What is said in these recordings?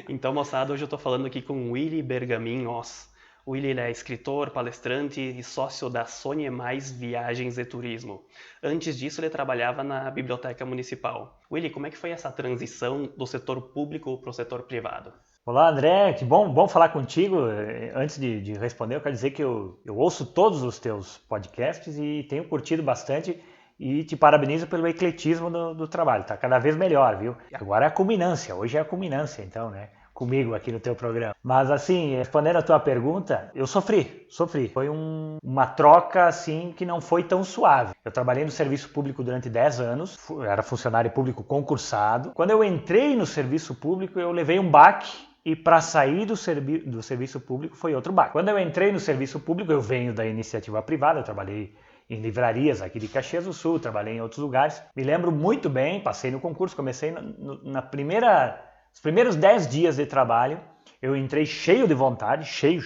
Então, moçada, hoje eu estou falando aqui com o Willy Bergamin Oz. O Willy ele é escritor, palestrante e sócio da Sony Mais Viagens e Turismo. Antes disso, ele trabalhava na Biblioteca Municipal. Willy, como é que foi essa transição do setor público para o setor privado? Olá, André, que bom falar contigo. Antes de responder, eu quero dizer que eu ouço todos os teus podcasts e tenho curtido bastante e te parabenizo pelo ecletismo do trabalho. Tá cada vez melhor, viu? Agora é a culminância, hoje é a culminância, então, né? Comigo aqui no teu programa. Mas assim, respondendo a tua pergunta, eu sofri. Foi uma troca assim que não foi tão suave. Eu trabalhei no serviço público durante 10 anos, era funcionário público concursado. Quando eu entrei no serviço público, eu levei um baque. E para sair do serviço público foi outro baque. Quando eu entrei no serviço público, eu venho da iniciativa privada, eu trabalhei em livrarias aqui de Caxias do Sul, trabalhei em outros lugares. Me lembro muito bem, passei no concurso, comecei os primeiros 10 dias de trabalho, eu entrei cheio de vontade, cheio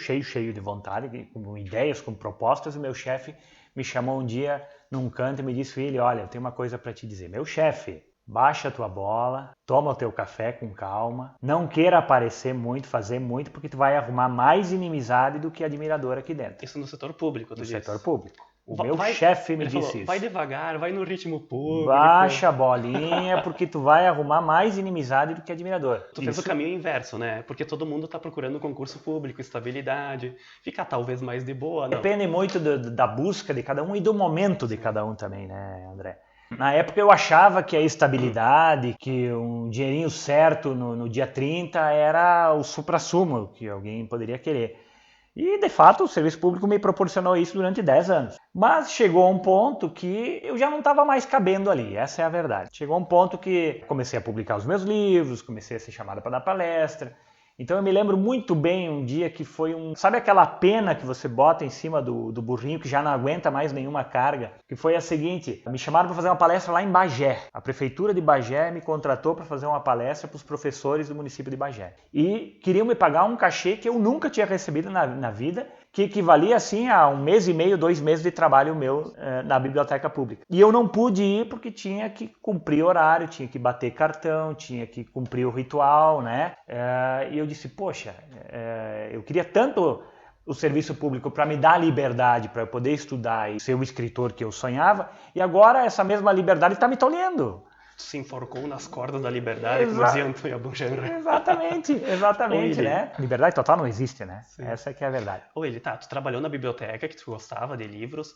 de vontade, com ideias, com propostas, e meu chefe me chamou um dia num canto e me disse: Filho, olha, eu tenho uma coisa para te dizer. Meu chefe, baixa a tua bola, toma o teu café com calma, não queira aparecer muito, fazer muito, porque tu vai arrumar mais inimizade do que admirador aqui dentro. Isso no setor público, tu No disse? setor público. O meu chefe me disse isso. Vai devagar, vai no ritmo público. Baixa a bolinha, porque tu vai arrumar mais inimizade do que admirador. Tu fez o caminho inverso, né? Porque todo mundo tá procurando concurso público, estabilidade, ficar talvez mais de boa, não? Depende muito da busca de cada um e do momento de cada um também, né, André? Na época eu achava que a estabilidade, que um dinheirinho certo no dia 30 era o suprassumo que alguém poderia querer. E, de fato, o serviço público me proporcionou isso durante 10 anos. Mas chegou a um ponto que eu já não estava mais cabendo ali, essa é a verdade. Chegou a um ponto que comecei a publicar os meus livros, comecei a ser chamado para dar palestra. Então eu me lembro muito bem um dia que foi Sabe aquela pena que você bota em cima do burrinho que já não aguenta mais nenhuma carga? Que foi a seguinte: me chamaram para fazer uma palestra lá em Bagé. A prefeitura de Bagé me contratou para fazer uma palestra para os professores do município de Bagé. E queriam me pagar um cachê que eu nunca tinha recebido na vida, que equivalia assim a 1 mês e meio, 2 meses de trabalho meu na biblioteca pública. E eu não pude ir porque tinha que cumprir horário, tinha que bater cartão, tinha que cumprir o ritual, né? E eu disse, poxa, eu queria tanto o serviço público para me dar liberdade, para eu poder estudar e ser o escritor que eu sonhava, e agora essa mesma liberdade está me tolhendo. Se enforcou nas cordas da liberdade, como dizia Antônio Abujamra. Exatamente, né? Liberdade total não existe, né? Sim. Essa que é a verdade. Ô, Willy, tu trabalhou na biblioteca, que tu gostava de livros,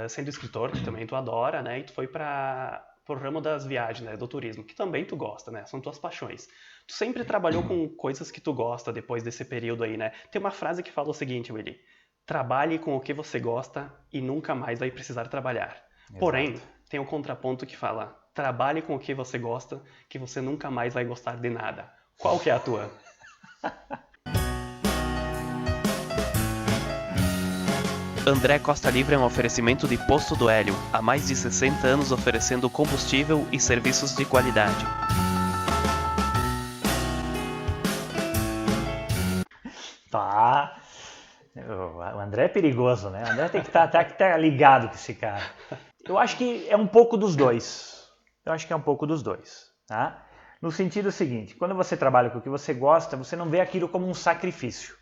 sendo escritor, que também tu adora, né? E tu foi para o ramo das viagens, né? Do turismo, que também tu gosta, né? São tuas paixões. Tu sempre trabalhou com coisas que tu gosta depois desse período aí, né? Tem uma frase que fala o seguinte, Willy: trabalhe com o que você gosta e nunca mais vai precisar trabalhar. Exato. Porém, tem um contraponto que fala: trabalhe com o que você gosta, que você nunca mais vai gostar de nada. Qual que é a tua? André Costa Livre é um oferecimento de Posto do Hélio, há mais de 60 anos oferecendo combustível e serviços de qualidade. Tá. O André é perigoso, né? O André tem que estar ligado com esse cara. Eu acho que é um pouco dos dois. Tá? No sentido seguinte, quando você trabalha com o que você gosta, você não vê aquilo como um sacrifício,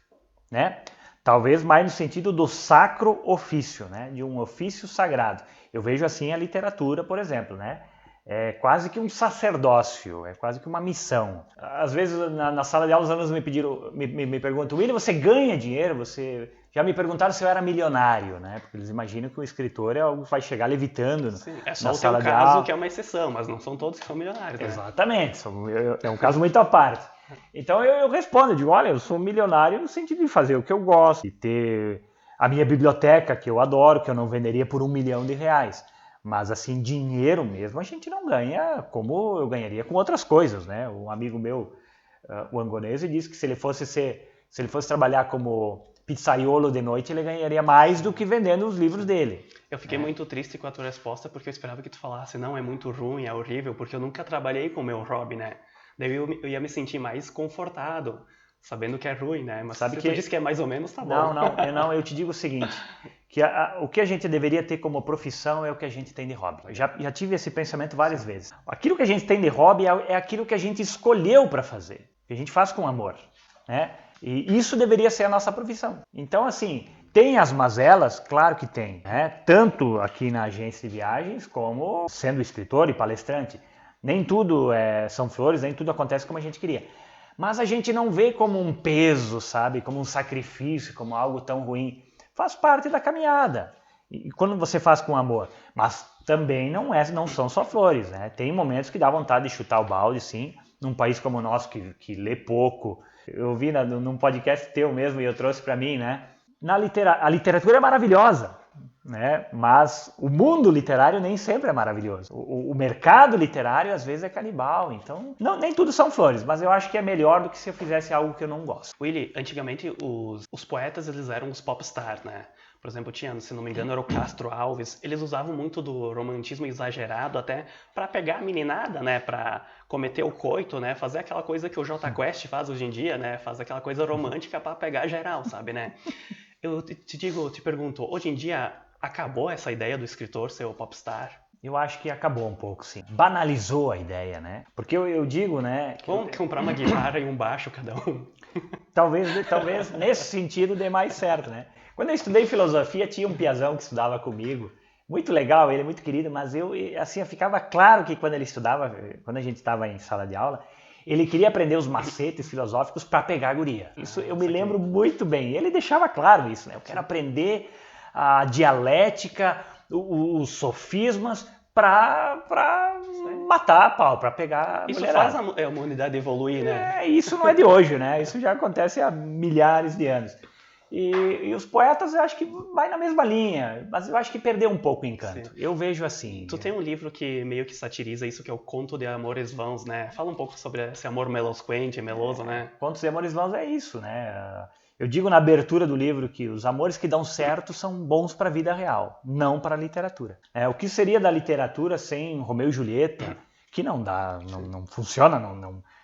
né? Talvez mais no sentido do sacro ofício, né? De um ofício sagrado. Eu vejo assim a literatura, por exemplo, né? É quase que um sacerdócio, é quase que uma missão. Às vezes na sala de aula os alunos me perguntam: Willy, você ganha dinheiro? Já me perguntaram se eu era milionário, né? Porque eles imaginam que o escritor é algo que vai chegar levitando. Sim, é só na o sala teu de caso aula. que é uma exceção, mas não são todos que são milionários, né? Exatamente, é um caso muito à parte. Então eu respondo, eu digo, olha, eu sou milionário no sentido de fazer o que eu gosto, de ter a minha biblioteca que eu adoro, que eu não venderia por R$1 milhão. Mas assim, dinheiro mesmo a gente não ganha como eu ganharia com outras coisas, né? Um amigo meu, o Angonese, disse que se ele fosse trabalhar como pizzaiolo de noite, ele ganharia mais do que vendendo os livros dele. Eu fiquei muito triste com a tua resposta, porque eu esperava que tu falasse: não, é muito ruim, é horrível, porque eu nunca trabalhei com o meu hobby, né? Daí eu ia me sentir mais confortado, sabendo que é ruim, né? Mas se tu disse que é mais ou menos, tá bom. Não, eu te digo o seguinte, que o que a gente deveria ter como profissão é o que a gente tem de hobby. Eu já tive esse pensamento várias vezes. Aquilo que a gente tem de hobby é aquilo que a gente escolheu para fazer. que a gente faz com amor, né? E isso deveria ser a nossa profissão. Então, assim, tem as mazelas, claro que tem, né? Tanto aqui na agência de viagens como sendo escritor e palestrante. Nem tudo são flores, nem tudo acontece como a gente queria. Mas a gente não vê como um peso, sabe? Como um sacrifício, como algo tão ruim. Faz parte da caminhada. E quando você faz com amor. Mas também não são só flores, né? Tem momentos que dá vontade de chutar o balde, sim. Num país como o nosso, que lê pouco. Eu vi num podcast teu mesmo e eu trouxe para mim, né? A literatura é maravilhosa, né? Mas o mundo literário nem sempre é maravilhoso. O mercado literário às vezes é canibal, então nem tudo são flores, mas eu acho que é melhor do que se eu fizesse algo que eu não gosto. Willy, antigamente os poetas eles eram os popstars, né? Por exemplo, tinha, se não me engano, era o Castro Alves. Eles usavam muito do romantismo exagerado até para pegar a meninada, né? Para cometer o coito, né? Fazer aquela coisa que o Jota Quest faz hoje em dia, né? Faz aquela coisa romântica para pegar geral, sabe, né? Eu te pergunto, hoje em dia acabou essa ideia do escritor ser o popstar? Eu acho que acabou um pouco, sim. Banalizou a ideia, né? Porque eu digo, né? Vamos comprar uma guitarra e um baixo cada um. Talvez nesse sentido dê mais certo, né? Quando eu estudei filosofia, tinha um piazão que estudava comigo. Muito legal, ele é muito querido, mas eu ficava claro que quando ele estudava, quando a gente estava em sala de aula, ele queria aprender os macetes filosóficos para pegar a guria. Isso eu me lembro muito bem. Ele deixava claro isso, né? Eu quero aprender a dialética, os sofismas para matar a pau, para pegar a Isso mulherada. faz a humanidade evoluir, né? Isso não é de hoje, né? Isso já acontece há milhares de anos. E os poetas eu acho que vai na mesma linha, mas eu acho que perdeu um pouco o encanto. Sim. Eu vejo assim. Tu tem um livro que meio que satiriza isso, que é o Conto de Amores Vãos, né? Fala um pouco sobre esse amor melosquente, meloso, né? Contos de Amores Vãos é isso, né? Eu digo na abertura do livro que os amores que dão certo são bons para a vida real, não para a literatura. O que seria da literatura sem Romeu e Julieta, que não dá, não funciona,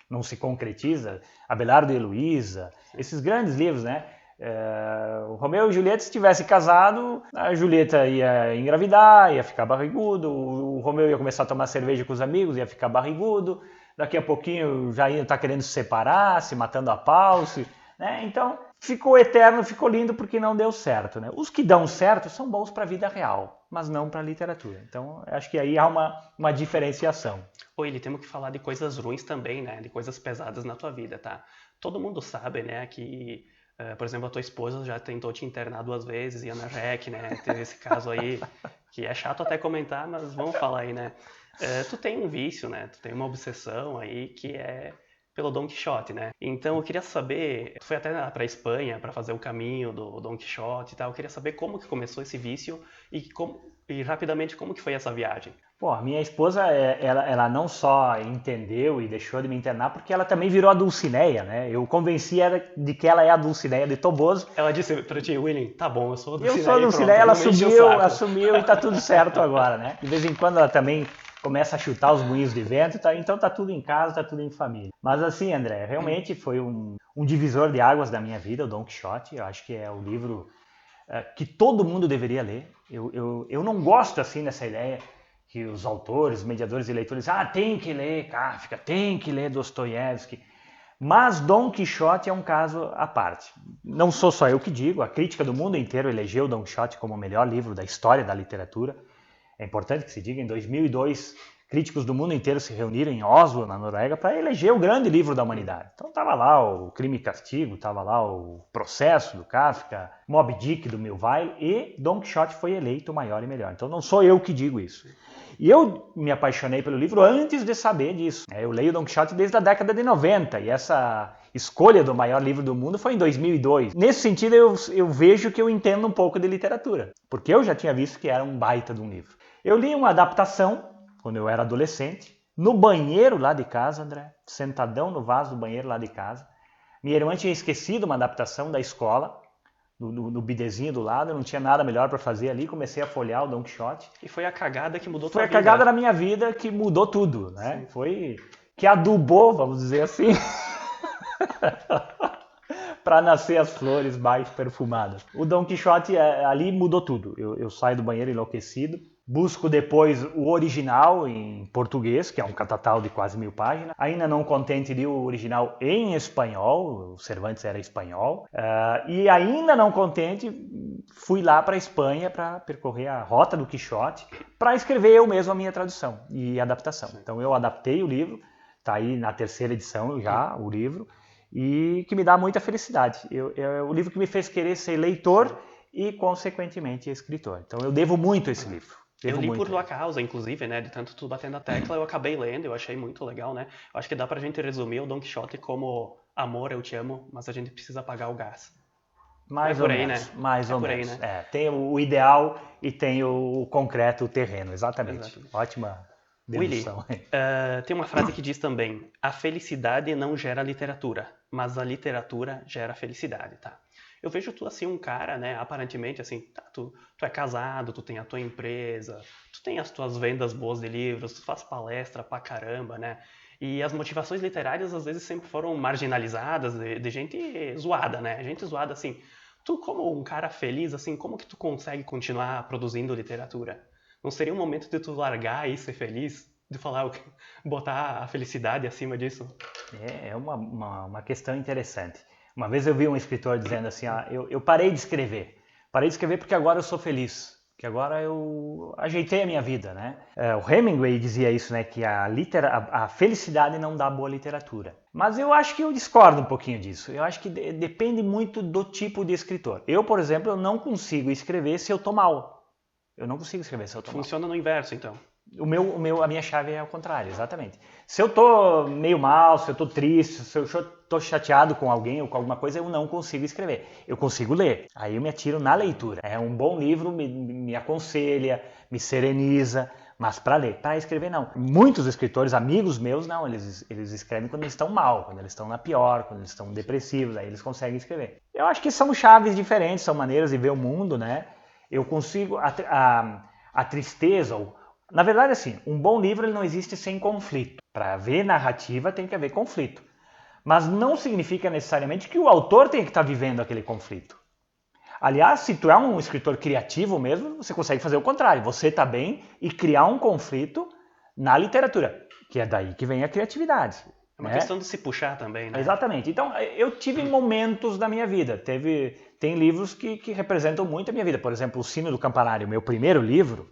não se concretiza, Abelardo e Heloísa, esses grandes livros, né? O Romeu e Julieta, se tivesse casado, a Julieta ia engravidar, ia ficar barrigudo, o Romeu ia começar a tomar cerveja com os amigos, ia ficar barrigudo, daqui a pouquinho já ia estar querendo se separar, se matando a pau, né? Então ficou eterno, ficou lindo porque não deu certo, né? Os que dão certo são bons para a vida real, mas não para a literatura. Então acho que aí há uma diferenciação. Ele temos que falar de coisas ruins também, né? De coisas pesadas na tua vida, tá? Todo mundo sabe, né, que por exemplo, a tua esposa já tentou te internar 2 vezes, e Ana Rec, né? Teve esse caso aí, que é chato até comentar, mas vamos falar aí, né? Tu tem um vício, né? Tu tem uma obsessão aí que é pelo Dom Quixote, né? Então eu queria saber, tu foi até para a Espanha para fazer o caminho do Dom Quixote e tal, eu queria saber como que começou esse vício e rapidamente como que foi essa viagem. Pô, a minha esposa, ela não só entendeu e deixou de me internar, porque ela também virou a Dulcineia, né? Eu convenci ela de que ela é a Dulcineia de Toboso. Ela disse pra ti, William, tá bom, eu sou a Dulcineia. Eu sou a Dulcineia, ela assumiu e tá tudo certo agora, né? De vez em quando ela também começa a chutar os moinhos de vento, tá? Então tá tudo em casa, tá tudo em família. Mas assim, André, realmente foi um divisor de águas da minha vida, o Dom Quixote. Eu acho que é o livro que todo mundo deveria ler. Eu não gosto assim dessa ideia que os autores, mediadores e leitores, tem que ler Kafka, tem que ler Dostoiévski. Mas Dom Quixote é um caso à parte. Não sou só eu que digo, a crítica do mundo inteiro elegeu Dom Quixote como o melhor livro da história da literatura. É importante que se diga, em 2002, críticos do mundo inteiro se reuniram em Oslo, na Noruega, para eleger o grande livro da humanidade. Então estava lá o Crime e Castigo, estava lá o Processo, do Kafka, Moby Dick, do Melville, e Dom Quixote foi eleito o maior e melhor. Então não sou eu que digo isso. E eu me apaixonei pelo livro antes de saber disso. Eu leio Dom Quixote desde a década de 90, e essa escolha do maior livro do mundo foi em 2002. Nesse sentido, eu vejo que eu entendo um pouco de literatura, porque eu já tinha visto que era um baita de um livro. Eu li uma adaptação, quando eu era adolescente, no banheiro lá de casa, André, sentadão no vaso do banheiro lá de casa. Minha irmã tinha esquecido uma adaptação da escola, no bidezinho do lado, eu não tinha nada melhor para fazer ali, comecei a folhear o Dom Quixote. E foi a cagada que mudou tua vida. Foi a cagada da minha vida que mudou tudo, né? Sim. Foi que adubou, vamos dizer assim, para nascer as flores mais perfumadas. O Dom Quixote ali mudou tudo. Eu saio do banheiro enlouquecido. Busco depois o original em português, que é um catatal de quase 1000 páginas. Ainda não contente, li o original em espanhol, o Cervantes era espanhol. E ainda não contente, fui lá para a Espanha para percorrer a rota do Quixote, para escrever eu mesmo a minha tradução e adaptação. Então eu adaptei o livro, está aí na 3ª edição já, o livro, e que me dá muita felicidade. É o livro que me fez querer ser leitor e, consequentemente, escritor. Então eu devo muito a esse livro. Eu li por tua causa, inclusive, né? De tanto tu batendo a tecla, eu acabei lendo, eu achei muito legal, né? Eu acho que dá pra gente resumir o Don Quixote como amor, eu te amo, mas a gente precisa pagar o gás. Mais ou menos, né? Mais ou menos. Tem o ideal e tem o concreto, o terreno, exatamente. Ótima dedução. Willy, tem uma frase que diz também: a felicidade não gera literatura, mas a literatura gera felicidade, tá? Eu vejo tu assim um cara, né, aparentemente assim, tá, tu é casado, tu tem a tua empresa, tu tem as tuas vendas boas de livros, tu faz palestra pra caramba, né? E as motivações literárias às vezes sempre foram marginalizadas de gente zoada, né? Gente zoada assim. Tu como um cara feliz, assim, como que tu consegue continuar produzindo literatura? Não seria um momento de tu largar e ser feliz? De falar, botar a felicidade acima disso? É uma questão interessante. Uma vez eu vi um escritor dizendo assim, eu parei de escrever. Parei de escrever porque agora eu sou feliz. Que agora eu ajeitei a minha vida, né? O Hemingway dizia isso, né? Que a felicidade não dá boa literatura. Mas eu acho que eu discordo um pouquinho disso. Eu acho que depende muito do tipo de escritor. Eu, por exemplo, eu não consigo escrever se eu tô mal. Eu não consigo escrever se eu tô mal. Funciona no inverso, então. A minha chave é ao contrário, exatamente. Se eu tô meio mal, se eu tô triste, se eu tô chateado com alguém ou com alguma coisa, eu não consigo escrever. Eu consigo ler. Aí eu me atiro na leitura. Um bom livro me aconselha, me sereniza, mas para ler, para escrever não. Muitos escritores, amigos meus, não, eles escrevem quando eles estão mal, quando eles estão na pior, quando eles estão depressivos, aí eles conseguem escrever. Eu acho que são chaves diferentes, são maneiras de ver o mundo, né? Eu consigo a tristeza ou na verdade, assim, um bom livro ele não existe sem conflito. Para haver narrativa tem que haver conflito. Mas não significa necessariamente que o autor tenha que estar vivendo aquele conflito. Aliás, se tu é um escritor criativo mesmo, você consegue fazer o contrário. Você está bem e criar um conflito na literatura, que é daí que vem a criatividade. É uma questão de se puxar também, né? Exatamente. Então, eu tive momentos da minha vida. Tem livros que representam muito a minha vida. Por exemplo, O Sino do Campanário, meu primeiro livro,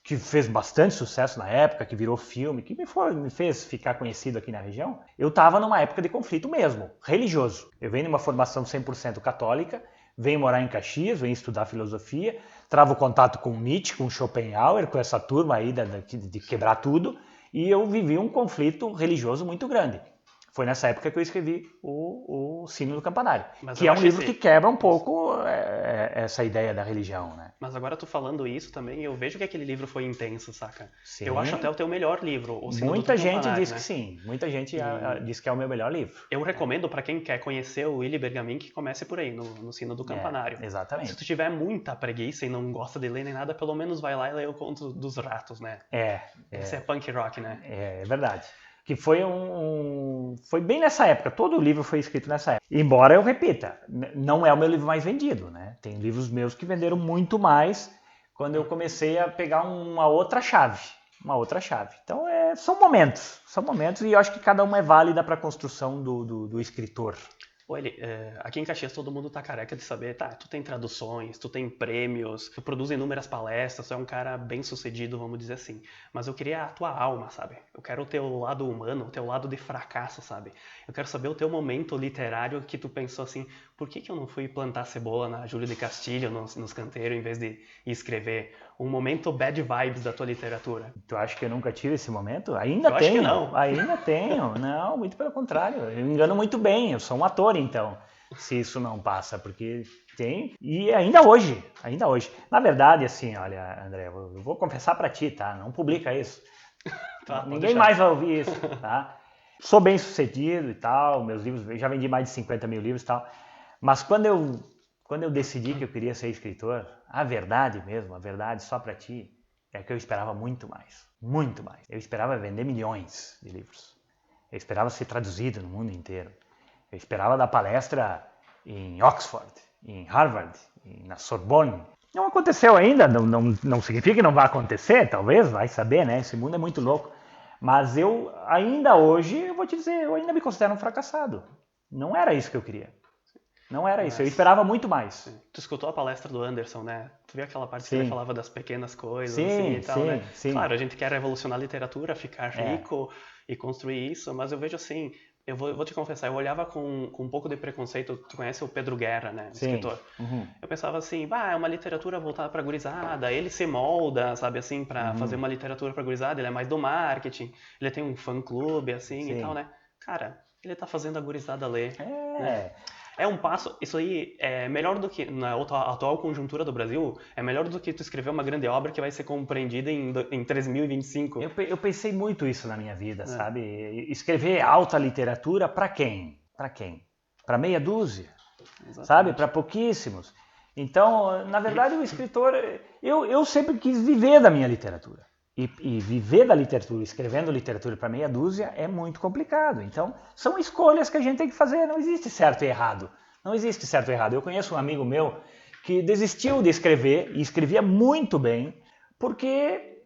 que fez bastante sucesso na época, que virou filme, que me fez ficar conhecido aqui na região, eu estava numa época de conflito mesmo, religioso. Eu venho de uma formação 100% católica, venho morar em Caxias, venho estudar filosofia, travo contato com Nietzsche, com Schopenhauer, com essa turma aí de quebrar tudo, e eu vivi um conflito religioso muito grande. Foi nessa época que eu escrevi o Sino do Campanário, que é um livro que quebra um pouco essa ideia da religião, né? Mas agora tu falando isso também, eu vejo que aquele livro foi intenso, saca? Sim. Eu acho até o teu melhor livro, o Sino Muita do gente Campanário, diz né? que sim, muita gente diz que é o meu melhor livro. Eu recomendo para quem quer conhecer o Willy Bergamin que comece por aí, no Sino do Campanário. Exatamente. Se tu tiver muita preguiça e não gosta de ler nem nada, pelo menos vai lá e lê o Conto dos Ratos, né? Esse é punk rock, né? É verdade. Que foi foi bem nessa época, todo o livro foi escrito nessa época. Embora eu repita, não é o meu livro mais vendido, né? Tem livros meus que venderam muito mais quando eu comecei a pegar uma outra chave. Então são momentos e eu acho que cada uma é válida para a construção do escritor. Aqui em Caxias todo mundo tá careca de saber, tá, tu tem traduções, tu tem prêmios, tu produz inúmeras palestras, tu é um cara bem sucedido, vamos dizer assim. Mas eu queria a tua alma, sabe? Eu quero o teu lado humano, o teu lado de fracasso, sabe? Eu quero saber o teu momento literário que tu pensou assim, por que eu não fui plantar cebola na Júlio de Castilho, nos canteiros, em vez de escrever? Um momento bad vibes da tua literatura. Tu acha que eu nunca tive esse momento? Ainda tenho. Acho que não. Ainda tenho. Não, muito pelo contrário. Eu me engano muito bem. Eu sou um ator, então, se isso não passa, porque tem. E ainda hoje. Na verdade, assim, olha, André, eu vou confessar pra ti, tá? Não publica isso. Tá, ninguém mais vai ouvir isso, tá? Sou bem sucedido e tal. Meus livros, já vendi mais de 50 mil livros e tal. Mas quando eu decidi que eu queria ser escritor, a verdade mesmo, a verdade só pra ti, é que eu esperava muito mais. Muito mais. Eu esperava vender milhões de livros. Eu esperava ser traduzido no mundo inteiro. Eu esperava dar palestra em Oxford, em Harvard, na Sorbonne. Não aconteceu ainda, não significa que não vai acontecer, talvez, vai saber, né? Esse mundo é muito louco. Mas eu, ainda hoje, eu vou te dizer, eu ainda me considero um fracassado. Não era isso que eu queria. Não era isso, eu Mas esperava muito mais. tu escutou a palestra do Anderson, né? Tu viu aquela parte que ele Sim, falava das pequenas coisas, assim, sim, e tal, né? sim, sim. Claro, a gente quer revolucionar a literatura, ficar É. rico e construir isso, mas eu vejo assim, eu vou te confessar, eu olhava com um pouco de preconceito, tu conhece o Pedro Guerra, né? O Sim. escritor. Uhum. Eu pensava assim, é uma literatura voltada pra gurizada, ele se molda, sabe, assim, pra fazer uma literatura pra gurizada, ele é mais do marketing, ele tem um fã-clube, assim, e tal, Sim. né? Cara, ele tá fazendo a gurizada ler, né? É. É um passo, isso aí é melhor do que, na atual conjuntura do Brasil, é melhor do que tu escrever uma grande obra que vai ser compreendida em 3025. Eu pensei muito isso na minha vida, É, sabe? Escrever alta literatura para quem? Para quem? Para meia dúzia, sabe? exatamente. Para pouquíssimos. Então, na verdade, o escritor, eu sempre quis viver da minha literatura. E viver da literatura, escrevendo literatura para meia dúzia, é muito complicado. Então, são escolhas que a gente tem que fazer. Não existe certo e errado. Não existe certo e errado. Eu conheço um amigo meu que desistiu de escrever e escrevia muito bem, porque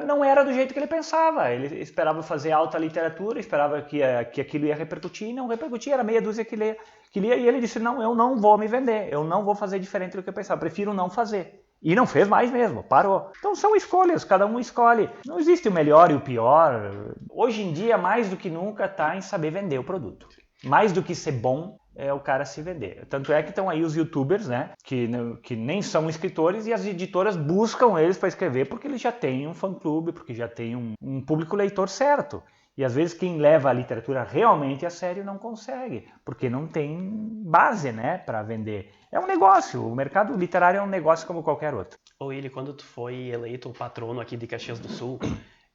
não era do jeito que ele pensava. Ele esperava fazer alta literatura, esperava que aquilo ia repercutir, e não repercutia. Era meia dúzia que lia, e ele disse, não, eu não vou me vender, eu não vou fazer diferente do que eu pensava, prefiro não fazer. E não fez mais mesmo, parou. Então são escolhas, cada um escolhe. Não existe o melhor e o pior. Hoje em dia, mais do que nunca, está em saber vender o produto. Mais do que ser bom, é o cara se vender. Tanto é que estão aí os youtubers, né, que nem são escritores, e as editoras buscam eles para escrever porque eles já têm um fã-clube, porque já têm um público leitor certo. E às vezes quem leva a literatura realmente a sério não consegue, porque não tem base, né, para vender. É um negócio, o mercado literário é um negócio como qualquer outro. Ô Willi, quando tu foi eleito o patrono aqui de Caxias do Sul,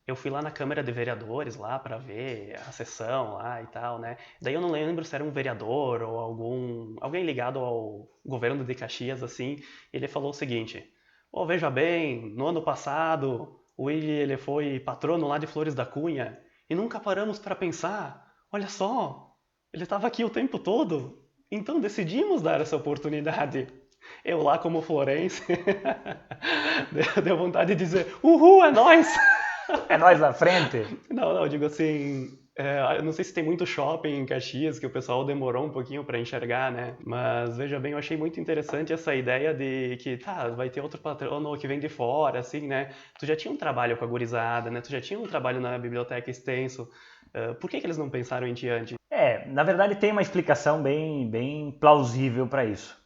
eu fui lá na Câmara de Vereadores lá para ver a sessão lá e tal, né? Daí eu não lembro se era um vereador ou alguém ligado ao governo de Caxias assim. Ele falou o seguinte: veja bem, no ano passado o Willi ele foi patrono lá de Flores da Cunha e nunca paramos para pensar. Olha só, ele estava aqui o tempo todo. Então decidimos dar essa oportunidade. Eu lá como florense, deu vontade de dizer, uhul, é nóis! É nós na frente. Não, eu digo assim, eu não sei se tem muito shopping em Caxias, que o pessoal demorou um pouquinho para enxergar, né? Mas veja bem, eu achei muito interessante essa ideia de que, vai ter outro patrono que vem de fora, assim, né? Tu já tinha um trabalho com a gurizada, né? Tu já tinha um trabalho na biblioteca extenso. Por que eles não pensaram em ti antes? Na verdade tem uma explicação bem plausível para isso.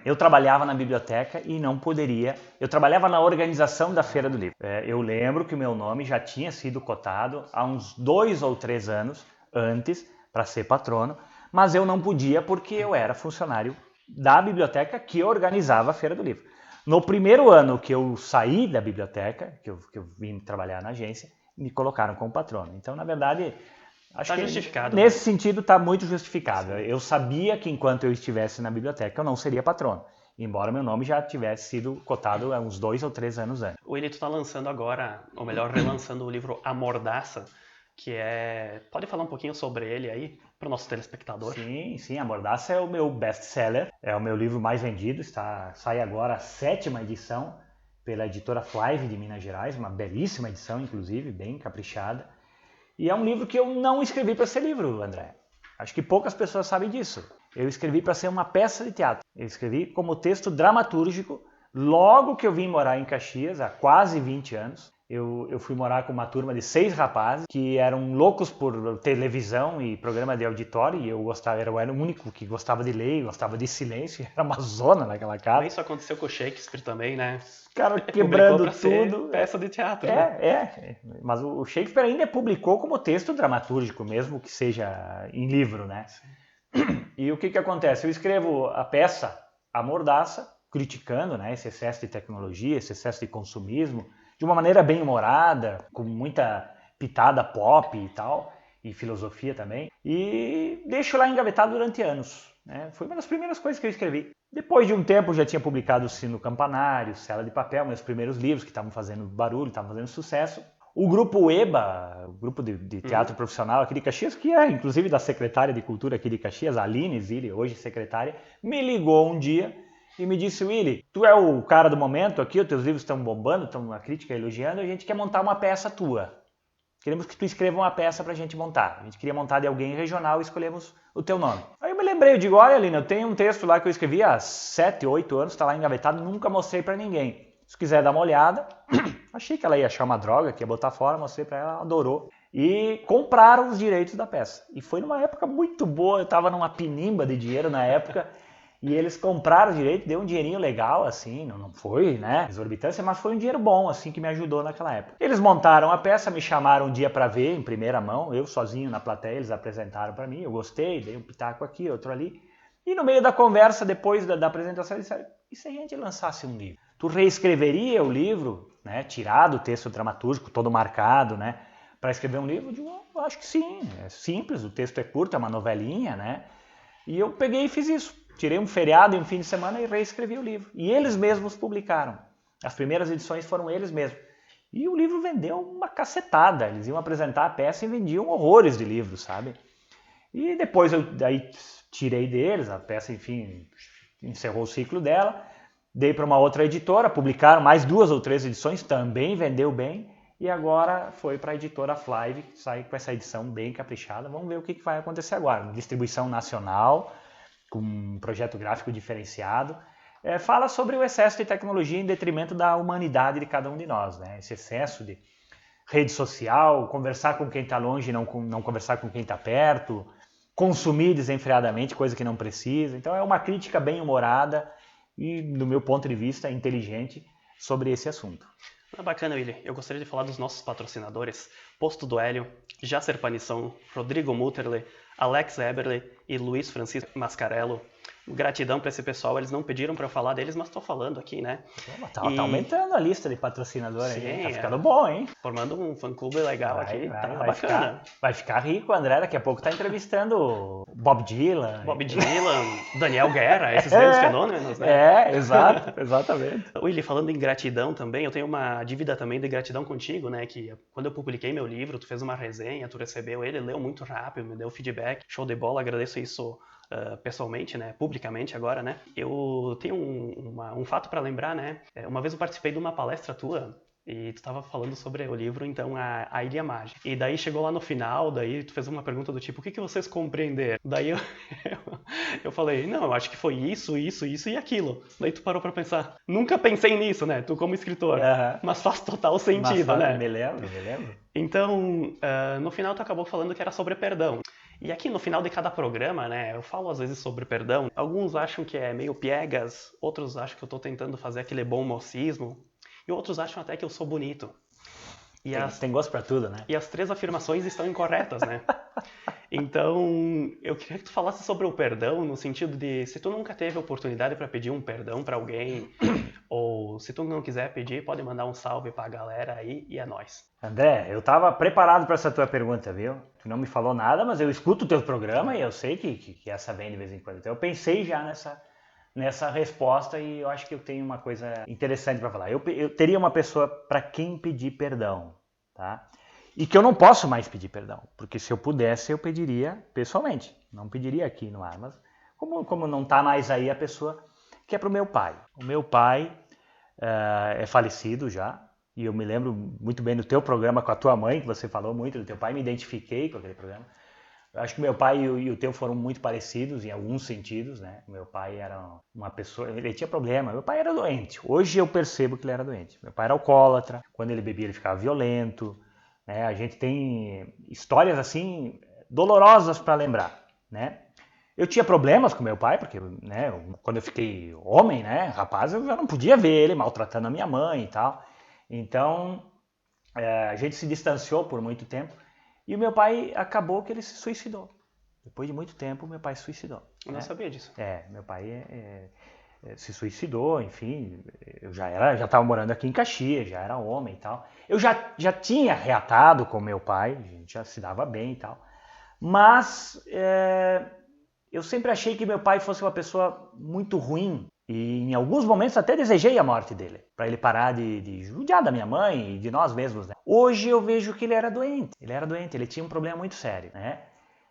Eu trabalhava na biblioteca e não poderia. Eu trabalhava na organização da Feira do Livro. Eu lembro que o meu nome já tinha sido cotado há uns 2 ou 3 anos antes para ser patrono, mas eu não podia porque eu era funcionário da biblioteca que organizava a Feira do Livro. No primeiro ano que eu saí da biblioteca, que eu vim trabalhar na agência, me colocaram como patrono. Então, na verdade, acho Tá que justificado, né? nesse sentido está muito justificável. Eu sabia que enquanto eu estivesse na biblioteca eu não seria patrono, embora meu nome já tivesse sido cotado há uns 2 ou 3 anos antes. O Elito tá lançando agora, ou melhor, relançando o livro A Mordaça, que é... Pode falar um pouquinho sobre ele aí, para o nosso telespectador? Sim, A Mordaça é o meu best-seller, é o meu livro mais vendido, sai agora a 7ª edição pela editora Flive de Minas Gerais, uma belíssima edição, inclusive, bem caprichada. E é um livro que eu não escrevi para ser livro, André. Acho que poucas pessoas sabem disso. Eu escrevi para ser uma peça de teatro. Eu escrevi como texto dramatúrgico logo que eu vim morar em Caxias, há quase 20 anos. Eu fui morar com uma turma de 6 rapazes que eram loucos por televisão e programa de auditório, e eu era o único que gostava de ler, gostava de silêncio, era uma zona naquela casa. Isso aconteceu com o Shakespeare também, né? Cara, quebrando pra tudo. Ser peça de teatro, né? Mas o Shakespeare ainda publicou como texto dramatúrgico, mesmo que seja em livro, né? E o que acontece? Eu escrevo a peça A Mordaça, criticando, né, esse excesso de tecnologia, esse excesso de consumismo, de uma maneira bem humorada, com muita pitada pop e tal, e filosofia também, e deixo lá engavetado durante anos. Né? Foi uma das primeiras coisas que eu escrevi. Depois de um tempo já tinha publicado Sino Campanário, Cela de Papel, meus primeiros livros que estavam fazendo barulho, estavam fazendo sucesso. O grupo EBA, o grupo de teatro profissional aqui de Caxias, que é inclusive da secretária de Cultura aqui de Caxias, a Aline Zilli, hoje secretária, me ligou um dia e me disse, Willy, tu é o cara do momento aqui, os teus livros estão bombando, estão a crítica elogiando, a gente quer montar uma peça tua. Queremos que tu escreva uma peça pra gente montar. A gente queria montar de alguém regional e escolhemos o teu nome. Aí eu me lembrei, eu digo, olha, Lina, eu tenho um texto lá que eu escrevi há 7, 8 anos, tá lá engavetado, nunca mostrei pra ninguém. Se quiser dar uma olhada, achei que ela ia achar uma droga, que ia botar fora, mostrei pra ela, ela adorou. E compraram os direitos da peça. E foi numa época muito boa, eu tava numa pinimba de dinheiro na época, e eles compraram o direito, deu um dinheirinho legal, assim, não foi, né, exorbitância, mas foi um dinheiro bom, assim, que me ajudou naquela época. Eles montaram a peça, me chamaram um dia para ver, em primeira mão, eu sozinho na plateia, eles apresentaram para mim, eu gostei, dei um pitaco aqui, outro ali. E no meio da conversa, depois da apresentação, eles disseram, e se a gente lançasse um livro? Tu reescreveria o livro, né, tirado o texto dramatúrgico, todo marcado, né, para escrever um livro? Eu digo, acho que sim, é simples, o texto é curto, é uma novelinha, né, e eu peguei e fiz isso. Tirei um feriado e um fim de semana e reescrevi o livro. E eles mesmos publicaram. As primeiras edições foram eles mesmos. E o livro vendeu uma cacetada. Eles iam apresentar a peça e vendiam horrores de livros, sabe? E depois eu daí tirei deles, a peça, enfim, encerrou o ciclo dela. Dei para uma outra editora, publicaram mais 2 ou 3 edições, também vendeu bem. E agora foi para a editora Flive, que sai com essa edição bem caprichada. Vamos ver o que vai acontecer agora. Distribuição nacional, com um projeto gráfico diferenciado, fala sobre o excesso de tecnologia em detrimento da humanidade de cada um de nós, né? Esse excesso de rede social, conversar com quem está longe e não conversar com quem está perto, consumir desenfreadamente coisa que não precisa. Então é uma crítica bem humorada e, do meu ponto de vista, inteligente sobre esse assunto. Bacana, Willy. Eu gostaria de falar dos nossos patrocinadores, Posto do Hélio, Jacer Panição, Rodrigo Mutterle, Alex Eberle e Luiz Francisco Mascarello. Gratidão para esse pessoal, eles não pediram para eu falar deles, mas estou falando aqui, né? Tá aumentando a lista de patrocinadores aí, tá ficando é. bom, hein? Formando um fã-clube legal aqui, tá vai bacana. Vai ficar rico, o André daqui a pouco tá entrevistando Bob Dylan. Bob Dylan, Daniel Guerra, esses grandes fenômenos, né? Exatamente. Willy, falando em gratidão também, eu tenho uma dívida também de gratidão contigo, né? Que quando eu publiquei meu livro, tu fez uma resenha, tu recebeu ele, leu muito rápido, me deu feedback, show de bola, agradeço isso pessoalmente, né, publicamente agora, né, eu tenho um fato para lembrar, né, uma vez eu participei de uma palestra tua e tu estava falando sobre o livro, então, a Ilha Mágica. E daí chegou lá no final, daí tu fez uma pergunta do tipo, o que vocês compreenderam? Daí eu falei, não, eu acho que foi isso e aquilo. Daí tu parou para pensar, nunca pensei nisso, né, tu como escritor, mas faz total sentido, né? Me lembro. Então, no final tu acabou falando que era sobre perdão. E aqui no final de cada programa, né, eu falo às vezes sobre perdão. Alguns acham que é meio piegas, outros acham que eu estou tentando fazer aquele bom mocismo, e outros acham até que eu sou bonito. Tem gosto pra tudo, né? E as 3 afirmações estão incorretas, né? Então, eu queria que tu falasse sobre o perdão, no sentido de, se tu nunca teve oportunidade para pedir um perdão para alguém, ou se tu não quiser pedir, pode mandar um salve pra galera aí, e é nóis. André, eu tava preparado para essa tua pergunta, viu? Tu não me falou nada, mas eu escuto o teu programa e eu sei que essa vem de vez em quando. Então eu pensei já nessa resposta e eu acho que eu tenho uma coisa interessante para falar. Eu teria uma pessoa para quem pedir perdão, tá? E que eu não posso mais pedir perdão, porque se eu pudesse eu pediria pessoalmente, não pediria aqui no ar, mas como não está mais aí a pessoa, que é para o meu pai. O meu pai é falecido já, e eu me lembro muito bem do teu programa com a tua mãe, que você falou muito do teu pai, me identifiquei com aquele programa. Eu acho que meu pai e o teu foram muito parecidos em alguns sentidos, né? Meu pai era uma pessoa, ele tinha problema, meu pai era doente. Hoje eu percebo que ele era doente. Meu pai era alcoólatra, quando ele bebia ele ficava violento, né? A gente tem histórias assim dolorosas para lembrar, né? Eu tinha problemas com meu pai, porque, né, quando eu fiquei homem, né, rapaz, eu já não podia ver ele maltratando a minha mãe e tal. Então, a gente se distanciou por muito tempo. E o meu pai acabou que ele se suicidou. Depois de muito tempo, meu pai se suicidou. Eu não sabia disso. Meu pai se suicidou, enfim. Eu já estava morando aqui em Caxias, já era homem e tal. Eu já tinha reatado com meu pai, a gente já se dava bem e tal. Mas eu sempre achei que meu pai fosse uma pessoa muito ruim. E em alguns momentos até desejei a morte dele, para ele parar de judiar da minha mãe e de nós mesmos, né? Hoje eu vejo que ele era doente, ele tinha um problema muito sério, né?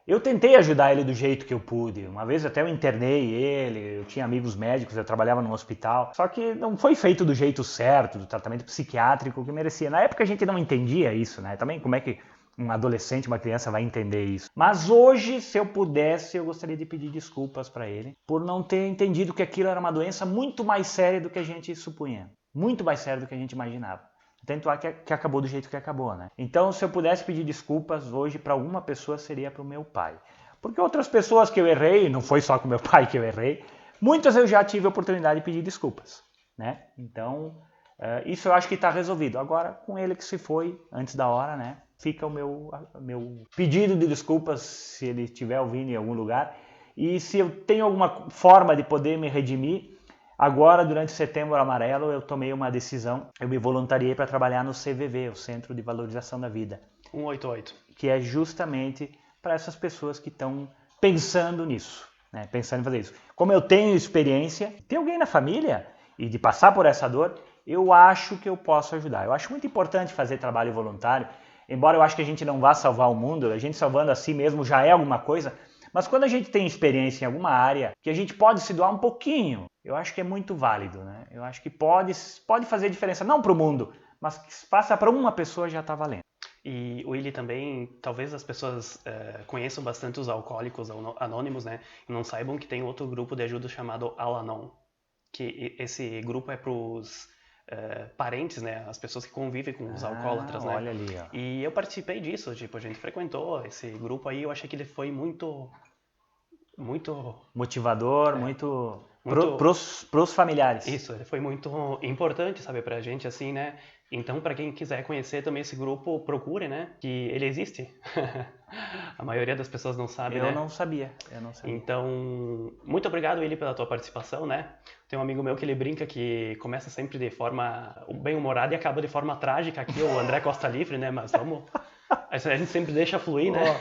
Eu tentei ajudar ele do jeito que eu pude. Uma vez até eu internei ele, eu tinha amigos médicos, eu trabalhava num hospital. Só que não foi feito do jeito certo, do tratamento psiquiátrico que merecia. Na época a gente não entendia isso, né? Também como é que um adolescente, uma criança vai entender isso. Mas hoje, se eu pudesse, eu gostaria de pedir desculpas para ele por não ter entendido que aquilo era uma doença muito mais séria do que a gente supunha. Muito mais séria do que a gente imaginava. Tanto é que acabou do jeito que acabou, né? Então, se eu pudesse pedir desculpas hoje para alguma pessoa, seria para o meu pai. Porque outras pessoas que eu errei, não foi só com meu pai que eu errei, muitas eu já tive a oportunidade de pedir desculpas, né? Então, isso eu acho que está resolvido. Agora, com ele que se foi antes da hora, né? Fica o meu pedido de desculpas se ele estiver ouvindo em algum lugar. E se eu tenho alguma forma de poder me redimir, agora, durante o Setembro Amarelo, eu tomei uma decisão. Eu me voluntariei para trabalhar no CVV, o Centro de Valorização da Vida. 188. Que é justamente para essas pessoas que estão pensando nisso, né? Pensando em fazer isso. Como eu tenho experiência, tem alguém na família e de passar por essa dor, eu acho que eu posso ajudar. Eu acho muito importante fazer trabalho voluntário, embora eu acho que a gente não vá salvar o mundo, a gente salvando a si mesmo já é alguma coisa, mas quando a gente tem experiência em alguma área, que a gente pode se doar um pouquinho, eu acho que é muito válido, né? Eu acho que pode fazer diferença, não para o mundo, mas que se faça para uma pessoa já está valendo. E o Willi também, talvez as pessoas conheçam bastante os alcoólicos anônimos, né? E não saibam que tem outro grupo de ajuda chamado Al-Anon, que esse grupo é para os parentes, né? As pessoas que convivem com os alcoólatras, né? Olha ali, ó. E eu participei disso, tipo, a gente frequentou esse grupo aí, eu achei que ele foi muito motivador, muito pros familiares. Isso, ele foi muito importante, sabe, pra gente, assim, né? Então, para quem quiser conhecer também esse grupo, procure, né? Que ele existe. A maioria das pessoas não sabe, né? Eu não sabia. Então, muito obrigado, Willi, pela tua participação, né? Tem um amigo meu que ele brinca que começa sempre de forma bem-humorada e acaba de forma trágica aqui, o André Costa Livre, né? Mas vamos... A gente sempre deixa fluir, né?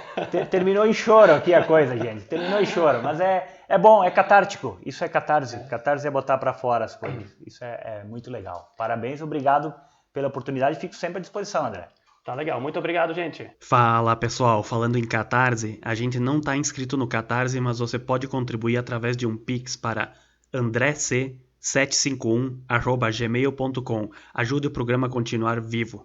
Terminou em choro aqui a coisa, gente. Terminou em choro. Mas é bom, é catártico. Isso é catarse. Catarse é botar pra fora as coisas. Isso é muito legal. Parabéns, obrigado pela oportunidade. Fico sempre à disposição, André. Tá legal. Muito obrigado, gente. Fala, pessoal. Falando em Catarse, a gente não tá inscrito no Catarse, mas você pode contribuir através de um Pix para andrec751@gmail.com. Ajude o programa a continuar vivo.